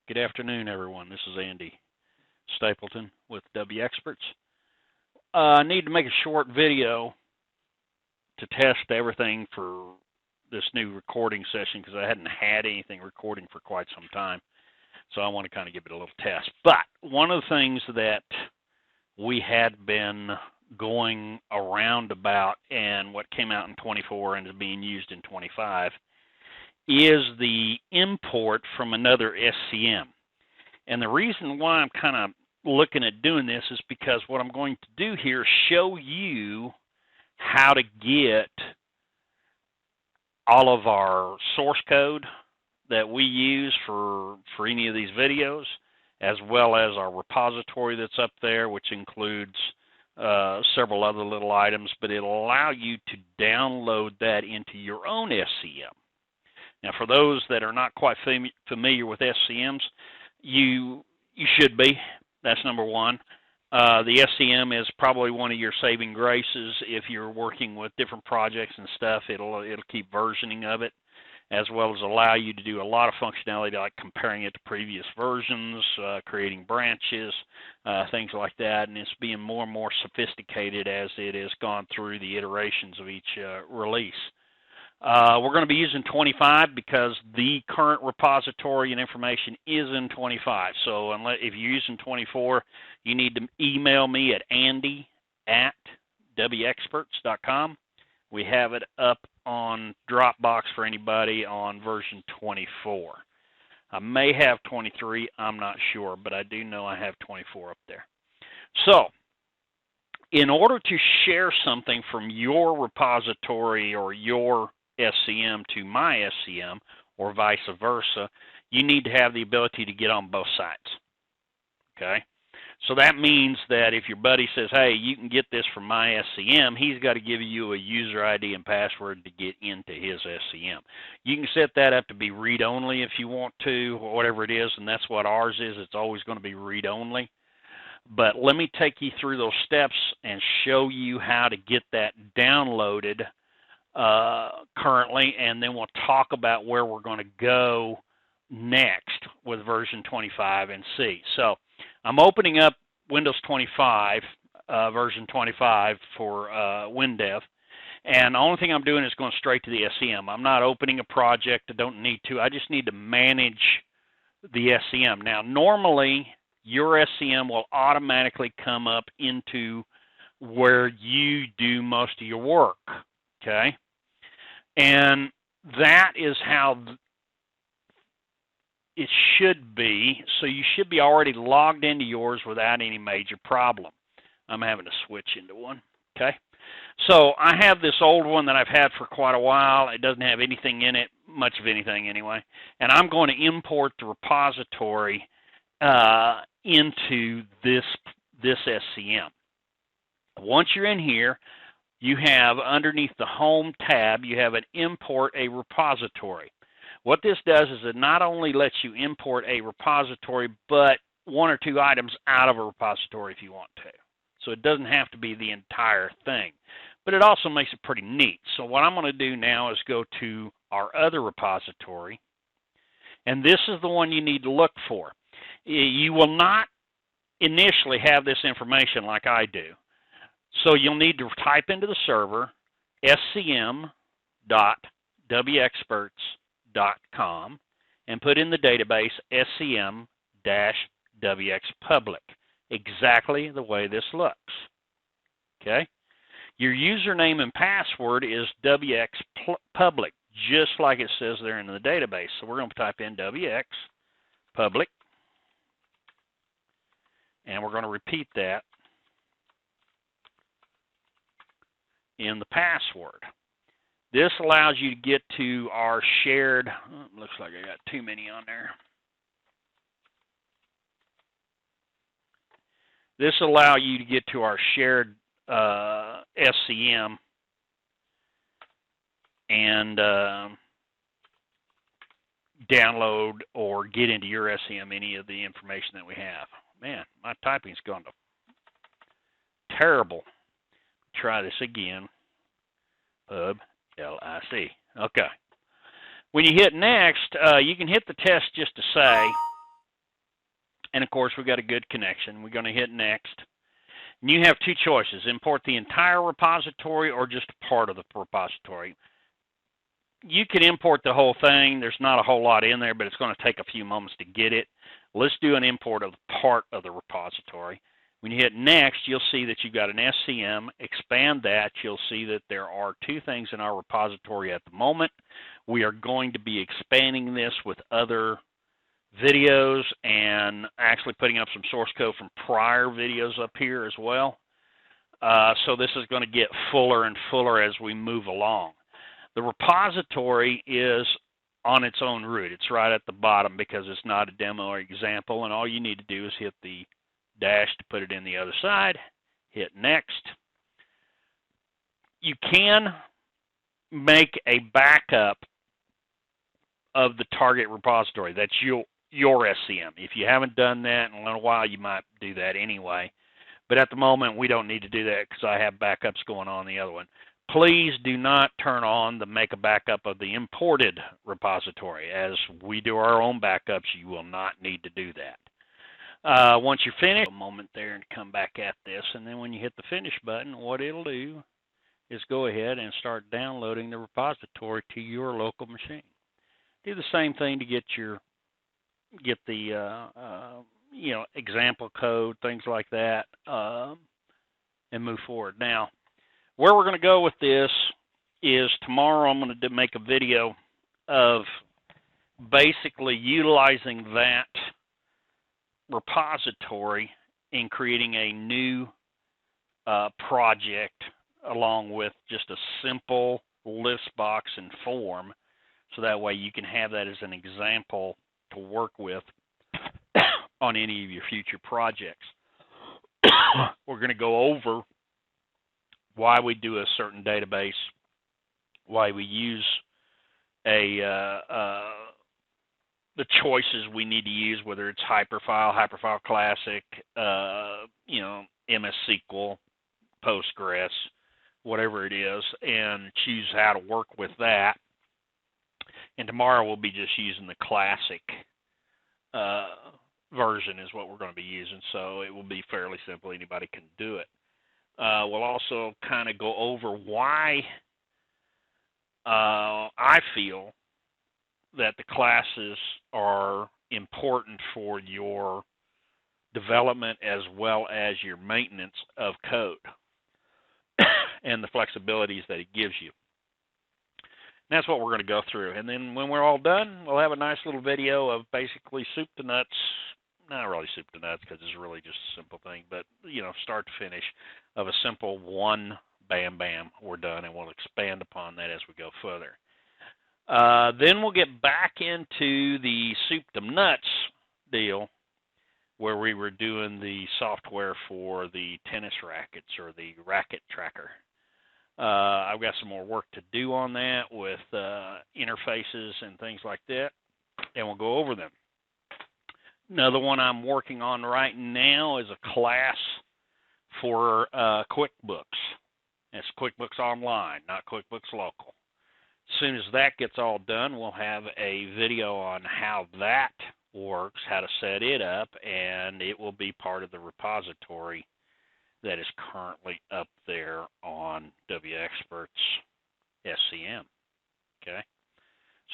Good afternoon, everyone. This is Andy Stapleton with wxPerts. I need to make a short video to test everything for this new recording session because I hadn't had anything recording for quite some time. So I want to kind of give it a little test. But one of the things that we had been going around about and what came out in 24 and is being used in 25 is the import from another SCM. And the reason why I'm kind of looking at doing this is because what I'm going to do here is show you how to get all of our source code that we use for any of these videos, as well as our repository that's up there, which includes several other little items, but it'll allow you to download that into your own SCM. Now, for those that are not quite familiar with SCMs, you should be. That's number one. The SCM is probably one of your saving graces if you're working with different projects and stuff. It'll keep versioning of it, as well as allow you to do a lot of functionality like comparing it to previous versions, creating branches, things like that. And it's being more and more sophisticated as it has gone through the iterations of each release. We're going to be using 25 because the current repository and information is in 25. So if you're using 24, you need to email me at andy@wxperts.com. We have it up on Dropbox for anybody on version 24. I may have 23, I'm not sure, but I do know I have 24 up there. So, in order to share something from your repository or your SCM to my SCM, or vice versa, you need to have the ability to get on both sides. Okay? So that means that if your buddy says, hey, you can get this from my SCM, he's got to give you a user ID and password to get into his SCM. You can set that up to be read-only if you want to, or whatever it is, and that's what ours is. It's always going to be read-only. But let me take you through those steps and show you how to get that downloaded currently, and then we'll talk about where we're going to go next with version 25 and see. So I'm opening up Windows 25, version 25 for WinDev, and the only thing I'm doing is going straight to the SCM. I'm not opening a project. I don't need to. I just need to manage the SCM. Now, normally, your SCM will automatically come up into where you do most of your work, okay? And that is how it should be. So you should be already logged into yours without any major problem. I'm having to switch into one, okay? So I have this old one that I've had for quite a while. It doesn't have anything in it, much of anything anyway. And I'm going to import the repository into this SCM. Once you're in here, you have underneath the Home tab, you have an Import a Repository. What this does is it not only lets you import a repository, but one or two items out of a repository if you want to. So it doesn't have to be the entire thing. But it also makes it pretty neat. So what I'm going to do now is go to our other repository, and this is the one you need to look for. You will not initially have this information like I do. So you'll need to type into the server scm.wxperts.com and put in the database scm-wxpublic, exactly the way this looks. Okay? Your username and password is wxpublic, just like it says there in the database. So we're going to type in wxpublic, and we're going to repeat that in the password. This allows you to get to our shared, looks like I got too many on there. This allows you to get to our shared SCM and download or get into your SCM any of the information that we have. Man, my typing's gone to terrible. Try this again. Pub, L-I-C. Okay. When you hit next, you can hit the test just to say, And of course, we've got a good connection. We're going to hit next. And you have two choices: import the entire repository or just part of the repository. You can import the whole thing. There's not a whole lot in there, but it's going to take a few moments to get it. Let's do an import of part of the repository. When you hit next, you'll see that you've got an SCM. Expand that. You'll see that there are two things in our repository at the moment. We are going to be expanding this with other videos and actually putting up some source code from prior videos up here as well. So this is going to get fuller and fuller as we move along. The repository is on its own route. It's right at the bottom because it's not a demo or example, and all you need to do is hit the dash to put it in the other side, hit next. You can make a backup of the target repository. That's your SCM. If you haven't done that in a little while, you might do that anyway. But at the moment, we don't need to do that because I have backups going on the other one. Please do not turn on the make a backup of the imported repository. As we do our own backups, you will not need to do that. Once you're finished, a moment there and come back at this, and then when you hit the finish button, what it'll do is go ahead and start downloading the repository to your local machine. Do the same thing to get the example code, things like that, and move forward. Now, where we're going to go with this is tomorrow I'm going to make a video of basically utilizing that repository in creating a new project along with just a simple list box and form, so that way you can have that as an example to work with on any of your future projects. We're going to go over why we do a certain database, why we use the choices we need to use, whether it's Hyperfile Classic, MS SQL, Postgres, whatever it is, and choose how to work with that. And tomorrow we'll be just using the Classic version is what we're going to be using, so it will be fairly simple. Anybody can do it. We'll also kind of go over why I feel that the classes are important for your development as well as your maintenance of code and the flexibilities that it gives you. And that's what we're going to go through. And then when we're all done, we'll have a nice little video of basically soup to nuts. Not really soup to nuts because it's really just a simple thing, but, start to finish of a simple one, bam, bam, we're done, and we'll expand upon that as we go further. Then we'll get back into the soup to nuts deal where we were doing the software for the tennis rackets or the racket tracker. I've got some more work to do on that with interfaces and things like that, and we'll go over them. Another one I'm working on right now is a class for QuickBooks. It's QuickBooks Online, not QuickBooks Local. As soon as that gets all done, we'll have a video on how that works, how to set it up, and it will be part of the repository that is currently up there on wxPerts SCM. Okay?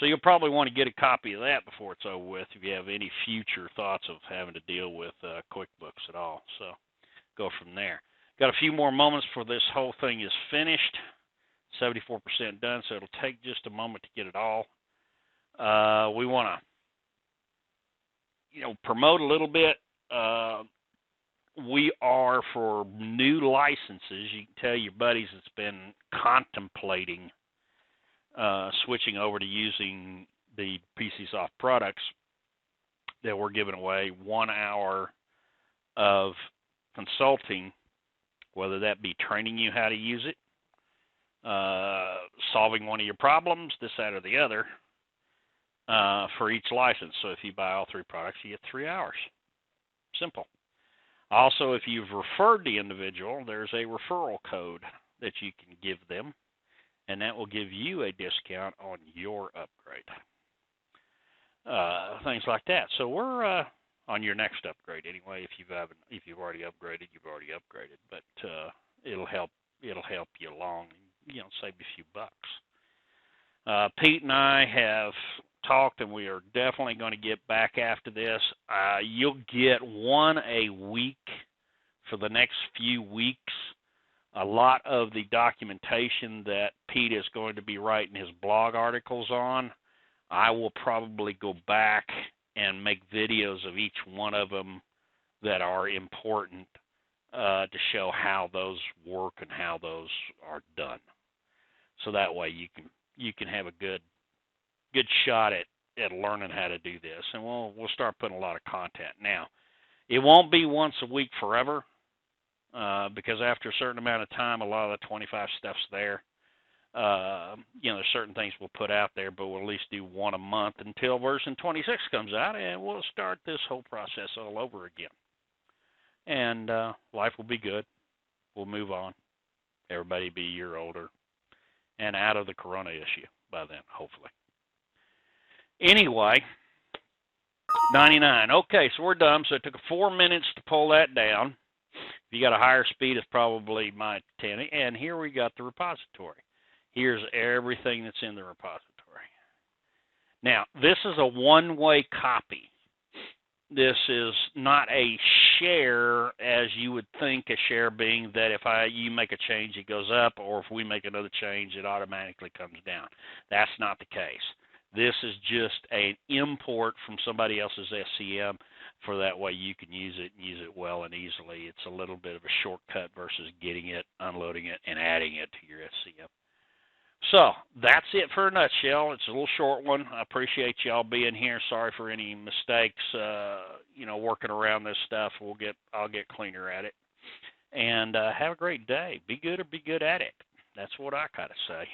So you'll probably want to get a copy of that before it's over with if you have any future thoughts of having to deal with QuickBooks at all. So go from there. Got a few more moments before this whole thing is finished. 74% done, so it'll take just a moment to get it all. We want to, promote a little bit. We are, for new licenses, you can tell your buddies that's been contemplating switching over to using the PCSoft products, that we're giving away 1 hour of consulting, whether that be training you how to use it, solving one of your problems, this, that, or the other, for each license. So if you buy all 3 products, you get 3 hours. Simple. Also, if you've referred the individual, there's a referral code that you can give them, and that will give you a discount on your upgrade. Things like that. So we're on your next upgrade. Anyway, if you've already upgraded, you've already upgraded. But it'll help you along, save you a few bucks. Pete and I have talked, and we are definitely going to get back after this. You'll get one a week for the next few weeks. A lot of the documentation that Pete is going to be writing his blog articles on, I will probably go back and make videos of each one of them that are important to show how those work and how those are done. So that way you can have a good shot at learning how to do this, and we'll start putting a lot of content. Now, it won't be once a week forever, because after a certain amount of time, a lot of the 25 stuff's there. There's certain things we'll put out there, but we'll at least do one a month until version 26 comes out, and we'll start this whole process all over again. And life will be good. We'll move on. Everybody be a year older and out of the corona issue by then, hopefully. Anyway, 99. Okay, so we're done. So it took 4 minutes to pull that down. If you got a higher speed, it's probably my 10. And here we got the repository. Here's everything that's in the repository. Now, this is a one-way copy. This is not a share as you would think a share being, that if you make a change, it goes up, or if we make another change, it automatically comes down. That's not the case. This is just an import from somebody else's SCM, for that way you can use it well and easily. It's a little bit of a shortcut versus getting it, unloading it, and adding it to your SCM. So that's it for a nutshell. It's a little short one. I appreciate y'all being here. Sorry for any mistakes, working around this stuff. I'll get cleaner at it. And have a great day. Be good or be good at it. That's what I kind of say.